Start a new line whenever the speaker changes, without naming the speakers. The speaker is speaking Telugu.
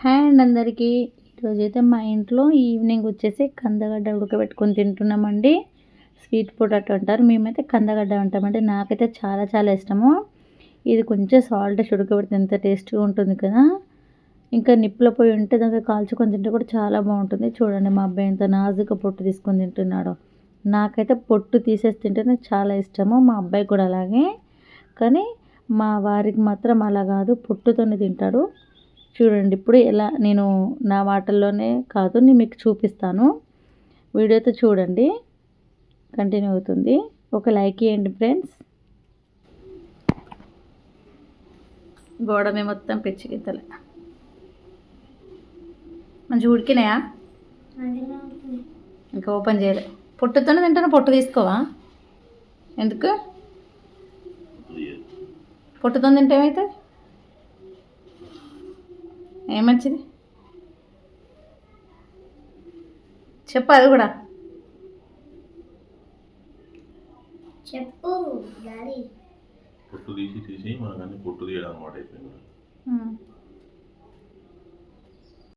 హాయ్ అండి అందరికీ. ఈరోజైతే మా ఇంట్లో ఈవినింగ్ వచ్చేసి కందగడ్డ ఉడకబెట్టుకొని తింటున్నామండి. స్వీట్ పొటాటో అంటారు, మేమైతే కందగడ్డ అంటామండి. నాకైతే చాలా చాలా ఇష్టము. ఇది కొంచెం సాల్ట్ వేసి ఉడకబెడితే ఎంత టేస్ట్గా ఉంటుంది కదా. ఇంకా నిప్పుల పొయ్యి ఉంటే దాంట్లో కాల్చుకొని తింటే కూడా చాలా బాగుంటుంది. చూడండి మా అబ్బాయి ఎంత నాజుగా పొట్టు తీసుకొని తింటున్నాడు. నాకైతే పొట్టు తీసేసి తింటేనే చాలా ఇష్టము, మా అబ్బాయి కూడా అలాగే. కానీ మా వారికి మాత్రం అలా కాదు, పొట్టుతోనే తింటాడు. చూడండి ఇప్పుడు ఎలా నేను నా మాటల్లోనే కాదు నేను మీకు చూపిస్తాను. వీడియోతో చూడండి, కంటిన్యూ అవుతుంది. ఒక లైక్ ఇవ్వండి ఫ్రెండ్స్. గోడ మీద మొత్తం పిచ్చి గిత్తలే మంచిగా ఉడికినాయా? ఇంకా ఓపెన్ చేయలే. పొట్టుతోనే తింటాను. పొట్టు తీసుకోవా? ఎందుకు? పొట్టుతో తింటే ఏమైతే ఏమంచిది చెప్పు, అది కూడా
చెప్పు డాడీ. పొట్టు తీసి మనకన్నీ పొట్టు తీయడం అన్నమాట అయిపోయింది.